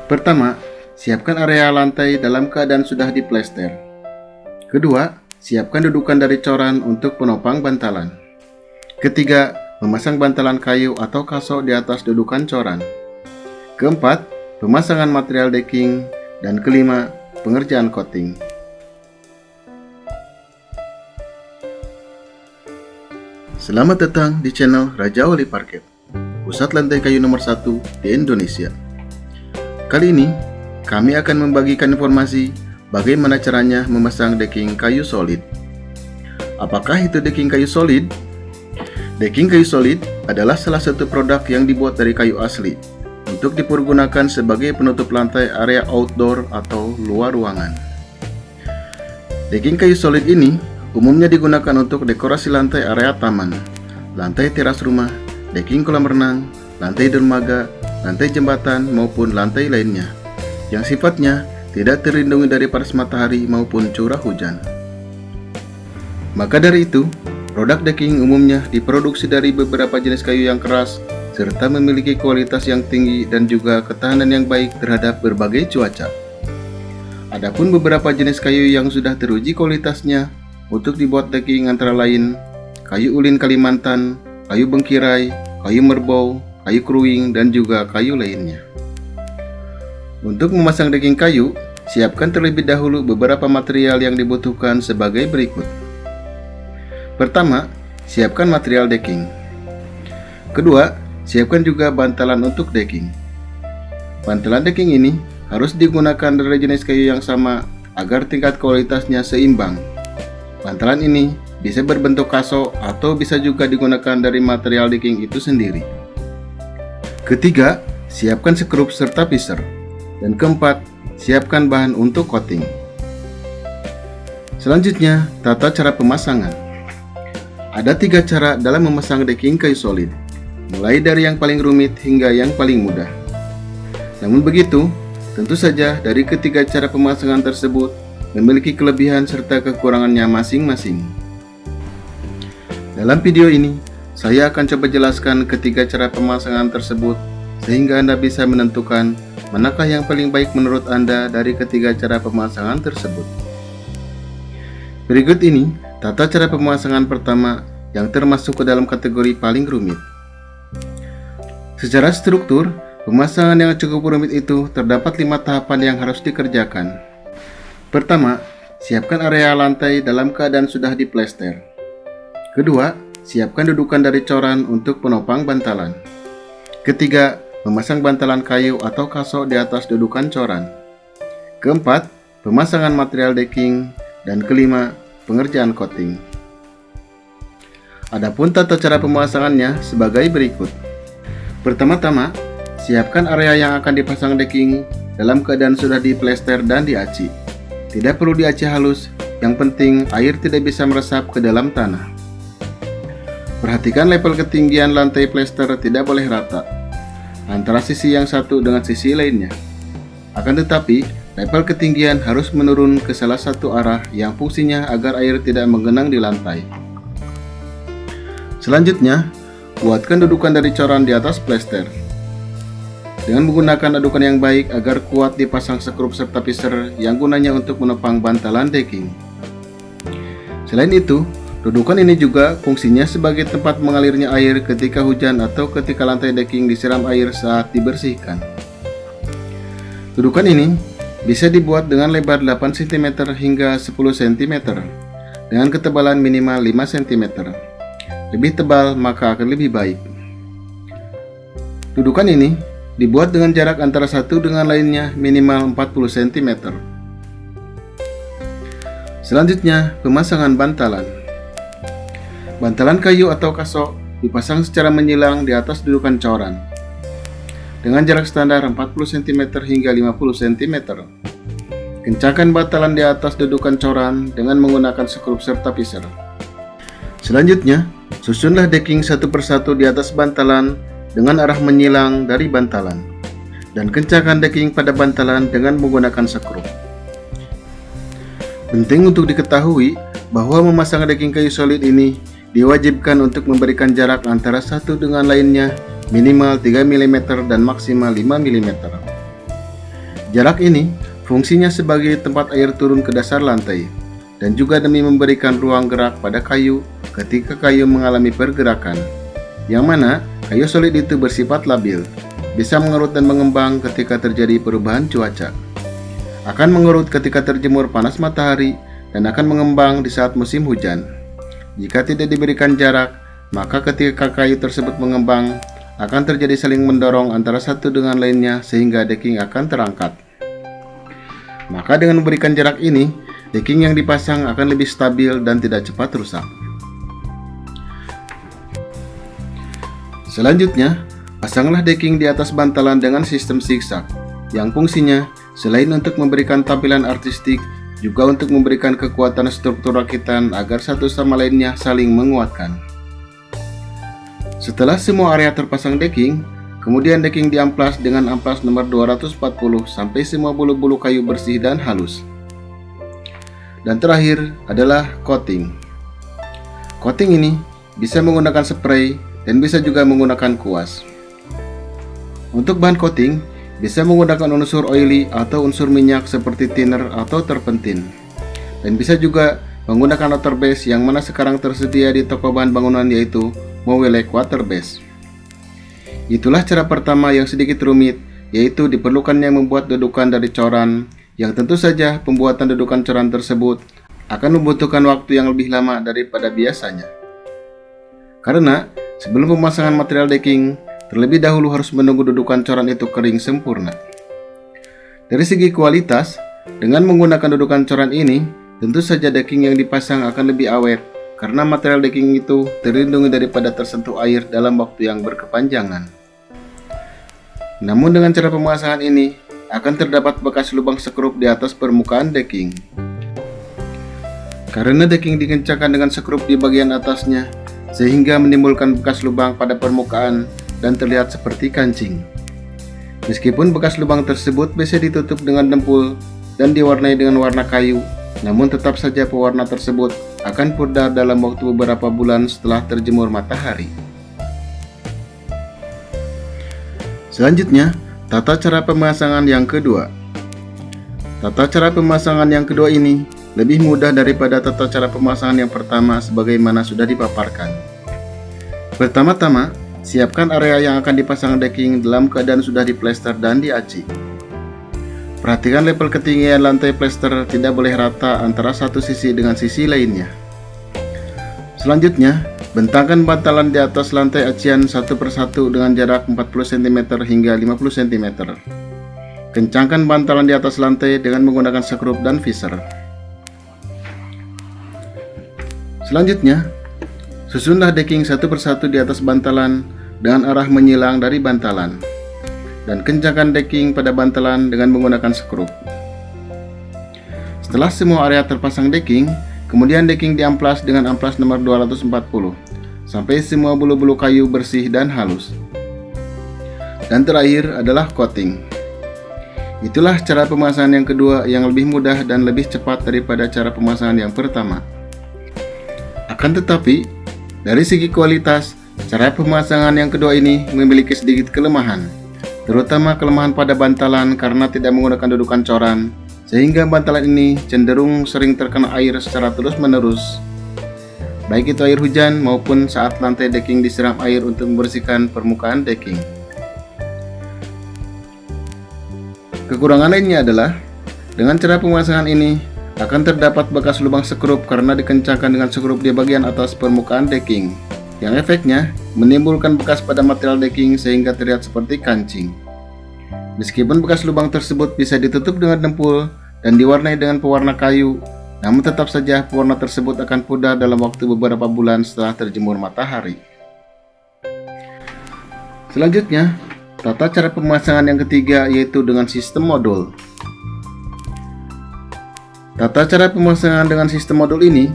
Pertama, siapkan area lantai dalam keadaan sudah diplester. Kedua, siapkan dudukan dari coran untuk penopang bantalan. Ketiga, memasang bantalan kayu atau kasok di atas dudukan coran. Keempat, pemasangan material decking. Dan kelima, pengerjaan coating. Selamat datang di channel Raja Wali Parket, pusat lantai kayu nomor 1 di Indonesia. Kali ini, kami akan membagikan informasi bagaimana caranya memasang decking kayu solid. Apakah itu decking kayu solid? Decking kayu solid adalah salah satu produk yang dibuat dari kayu asli untuk dipergunakan sebagai penutup lantai area outdoor atau luar ruangan. Decking kayu solid ini umumnya digunakan untuk dekorasi lantai area taman, lantai teras rumah, decking kolam renang, lantai dermaga, lantai jembatan, maupun lantai lainnya yang sifatnya tidak terlindungi dari panas matahari maupun curah hujan. Maka dari itu, produk decking umumnya diproduksi dari beberapa jenis kayu yang keras serta memiliki kualitas yang tinggi dan juga ketahanan yang baik terhadap berbagai cuaca. Adapun beberapa jenis kayu yang sudah teruji kualitasnya untuk dibuat decking antara lain kayu ulin Kalimantan, kayu bengkirai, kayu merbau, kayu kruing, dan juga kayu lainnya. Untuk memasang decking kayu, siapkan terlebih dahulu beberapa material yang dibutuhkan sebagai berikut. Pertama, siapkan material decking. Kedua, siapkan juga bantalan untuk decking. Bantalan decking ini harus digunakan dari jenis kayu yang sama agar tingkat kualitasnya seimbang. Bantalan ini bisa berbentuk kasok atau bisa juga digunakan dari material decking itu sendiri. Ketiga, siapkan skrup serta pisser. Dan keempat, siapkan bahan untuk coating. Selanjutnya, tata cara pemasangan. Ada 3 cara dalam memasang decking kayu solid, mulai dari yang paling rumit hingga yang paling mudah. Namun begitu, tentu saja dari ketiga cara pemasangan tersebut memiliki kelebihan serta kekurangannya masing-masing. Dalam video ini, saya akan coba jelaskan ketiga cara pemasangan tersebut sehingga Anda bisa menentukan manakah yang paling baik menurut Anda dari ketiga cara pemasangan tersebut. Berikut ini tata cara pemasangan pertama yang termasuk ke dalam kategori paling rumit. Secara struktur, pemasangan yang cukup rumit itu terdapat 5 tahapan yang harus dikerjakan. Pertama, siapkan area lantai dalam keadaan sudah diplester. Kedua, siapkan dudukan dari coran untuk penopang bantalan. Ketiga, memasang bantalan kayu atau kasok di atas dudukan coran. Keempat, pemasangan material decking. Dan kelima, pengerjaan coating. Adapun tata cara pemasangannya sebagai berikut. Pertama-tama, siapkan area yang akan dipasang decking dalam keadaan sudah diplester dan diaci. Tidak perlu diaci halus, yang penting air tidak bisa meresap ke dalam tanah. Perhatikan level ketinggian lantai plester tidak boleh rata antara sisi yang satu dengan sisi lainnya. Akan tetapi, level ketinggian harus menurun ke salah satu arah yang fungsinya agar air tidak menggenang di lantai. Selanjutnya, buatkan dudukan dari coran di atas plester dengan menggunakan adukan yang baik agar kuat dipasang skrup serta pisser yang gunanya untuk menopang bantalan decking. Selain itu, dudukan ini juga fungsinya sebagai tempat mengalirnya air ketika hujan atau ketika lantai decking disiram air saat dibersihkan. Dudukan ini bisa dibuat dengan lebar 8 cm hingga 10 cm dengan ketebalan minimal 5 cm. Lebih tebal maka akan lebih baik. Dudukan ini dibuat dengan jarak antara satu dengan lainnya minimal 40 cm. Selanjutnya, pemasangan bantalan. Bantalan kayu atau kasok dipasang secara menyilang di atas dudukan coran dengan jarak standar 40 cm hingga 50 cm. Kencangkan bantalan di atas dudukan coran dengan menggunakan skrup serta pisser. Selanjutnya, susunlah decking satu persatu di atas bantalan dengan arah menyilang dari bantalan dan kencangkan decking pada bantalan dengan menggunakan skrup. Penting untuk diketahui bahwa memasang decking kayu solid ini diwajibkan untuk memberikan jarak antara satu dengan lainnya minimal 3 mm dan maksimal 5 mm. Jarak ini fungsinya sebagai tempat air turun ke dasar lantai, dan juga demi memberikan ruang gerak pada kayu ketika kayu mengalami pergerakan, yang mana kayu solid itu bersifat labil, bisa mengerut dan mengembang ketika terjadi perubahan cuaca, akan mengerut ketika terjemur panas matahari, dan akan mengembang di saat musim hujan. Jika tidak diberikan jarak, maka ketika kayu tersebut mengembang, akan terjadi saling mendorong antara satu dengan lainnya sehingga decking akan terangkat. Maka dengan memberikan jarak ini, decking yang dipasang akan lebih stabil dan tidak cepat rusak. Selanjutnya, pasanglah decking di atas bantalan dengan sistem zigzag, yang fungsinya selain untuk memberikan tampilan artistik, juga untuk memberikan kekuatan struktur rakitan agar satu sama lainnya saling menguatkan. Setelah semua area terpasang decking, kemudian decking diamplas dengan amplas nomor 240 sampai semua bulu-bulu kayu bersih dan halus. Dan terakhir adalah coating. Coating ini bisa menggunakan spray dan bisa juga menggunakan kuas. Untuk bahan coating, bisa menggunakan unsur oily atau unsur minyak seperti thinner atau turpentine. Dan bisa juga menggunakan water base yang mana sekarang tersedia di toko bahan bangunan, yaitu Mowelek Water Base. Itulah cara pertama yang sedikit rumit, yaitu diperlukannya membuat dudukan dari coran, yang tentu saja pembuatan dudukan coran tersebut akan membutuhkan waktu yang lebih lama daripada biasanya. Karena sebelum pemasangan material decking, terlebih dahulu harus menunggu dudukan coran itu kering sempurna. Dari segi kualitas, dengan menggunakan dudukan coran ini, tentu saja decking yang dipasang akan lebih awet, karena material decking itu terlindungi daripada tersentuh air dalam waktu yang berkepanjangan. Namun dengan cara pemasangan ini, akan terdapat bekas lubang sekrup di atas permukaan decking. Karena decking dikencangkan dengan sekrup di bagian atasnya, sehingga menimbulkan bekas lubang pada permukaan dan terlihat seperti kancing. Meskipun bekas lubang tersebut bisa ditutup dengan dempul dan diwarnai dengan warna kayu, namun tetap saja pewarna tersebut akan pudar dalam waktu beberapa bulan setelah terjemur matahari. Selanjutnya, tata cara pemasangan yang kedua. Tata cara pemasangan yang kedua ini lebih mudah daripada tata cara pemasangan yang pertama sebagaimana sudah dipaparkan. Pertama-tama, siapkan area yang akan dipasang decking dalam keadaan sudah diplester dan diaci. Perhatikan level ketinggian lantai plester tidak boleh rata antara satu sisi dengan sisi lainnya. Selanjutnya, bentangkan bantalan di atas lantai acian satu persatu dengan jarak 40 cm hingga 50 cm. Kencangkan bantalan di atas lantai dengan menggunakan sekrup dan visor. Selanjutnya, susunlah decking satu persatu di atas bantalan dengan arah menyilang dari bantalan, dan kencangkan decking pada bantalan dengan menggunakan sekrup. Setelah semua area terpasang decking, kemudian decking diamplas dengan amplas nomor 240 sampai semua bulu-bulu kayu bersih dan halus. Dan terakhir adalah coating. Itulah cara pemasangan yang kedua yang lebih mudah dan lebih cepat daripada cara pemasangan yang pertama. Akan tetapi, dari segi kualitas, cara pemasangan yang kedua ini memiliki sedikit kelemahan, terutama kelemahan pada bantalan karena tidak menggunakan dudukan coran, sehingga bantalan ini cenderung sering terkena air secara terus-menerus, baik itu air hujan maupun saat lantai decking disiram air untuk membersihkan permukaan decking. Kekurangan lainnya adalah, dengan cara pemasangan ini akan terdapat bekas lubang sekrup karena dikencangkan dengan sekrup di bagian atas permukaan decking, yang efeknya menimbulkan bekas pada material decking sehingga terlihat seperti kancing. Meskipun bekas lubang tersebut bisa ditutup dengan dempul dan diwarnai dengan pewarna kayu, namun tetap saja pewarna tersebut akan pudar dalam waktu beberapa bulan setelah terjemur matahari. Selanjutnya, tata cara pemasangan yang ketiga yaitu dengan sistem modul. Tata cara pemasangan dengan sistem modul ini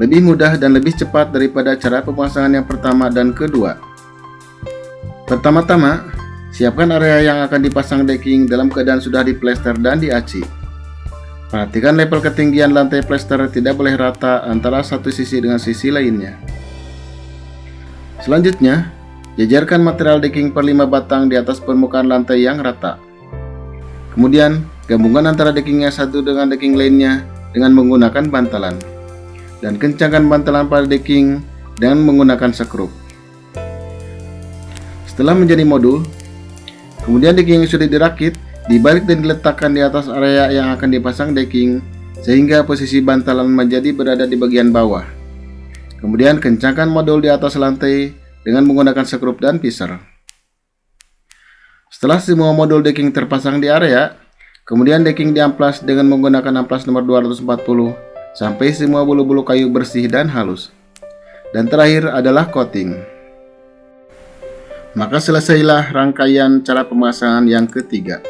lebih mudah dan lebih cepat daripada cara pemasangan yang pertama dan kedua. Pertama-tama, siapkan area yang akan dipasang decking dalam keadaan sudah diplester dan diaci. Perhatikan level ketinggian lantai plester tidak boleh rata antara satu sisi dengan sisi lainnya. Selanjutnya, jajarkan material decking per 5 batang di atas permukaan lantai yang rata. Kemudian, Gabungkan antara deckingnya satu dengan decking lainnya dengan menggunakan bantalan. Dan kencangkan bantalan pada decking dengan menggunakan skrup. Setelah menjadi modul, kemudian decking yang sudah dirakit dibalik dan diletakkan di atas area yang akan dipasang decking, sehingga posisi bantalan menjadi berada di bagian bawah. Kemudian kencangkan modul di atas lantai dengan menggunakan skrup dan pisar. Setelah semua modul decking terpasang di area, kemudian decking diamplas dengan menggunakan amplas nomor 240 sampai semua bulu-bulu kayu bersih dan halus. Dan terakhir adalah coating. Maka selesailah rangkaian cara pemasangan yang ketiga.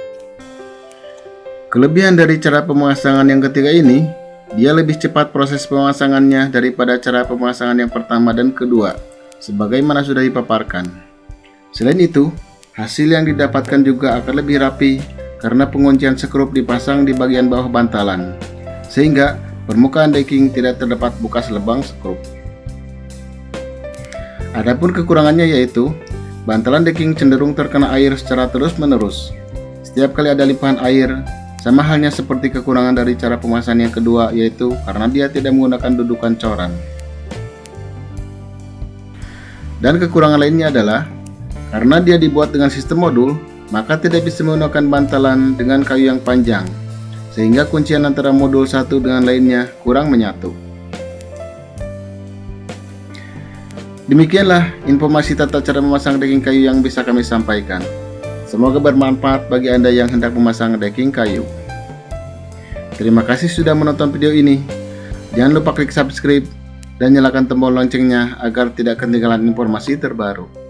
Kelebihan dari cara pemasangan yang ketiga ini, dia lebih cepat proses pemasangannya daripada cara pemasangan yang pertama dan kedua, sebagaimana sudah dipaparkan. Selain itu, hasil yang didapatkan juga akan lebih rapi karena penguncian skrup dipasang di bagian bawah bantalan, sehingga permukaan decking tidak terdapat bekas lubang skrup. Adapun kekurangannya yaitu, bantalan decking cenderung terkena air secara terus-menerus. Setiap kali ada limpahan air, sama halnya seperti kekurangan dari cara pemasangan yang kedua, yaitu karena dia tidak menggunakan dudukan coran. Dan kekurangan lainnya adalah, karena dia dibuat dengan sistem modul, maka tidak bisa menggunakan bantalan dengan kayu yang panjang, sehingga kuncian antara modul satu dengan lainnya kurang menyatu. Demikianlah informasi tata cara memasang decking kayu yang bisa kami sampaikan. Semoga bermanfaat bagi Anda yang hendak memasang decking kayu. Terima kasih sudah menonton video ini. Jangan lupa klik subscribe dan nyalakan tombol loncengnya agar tidak ketinggalan informasi terbaru.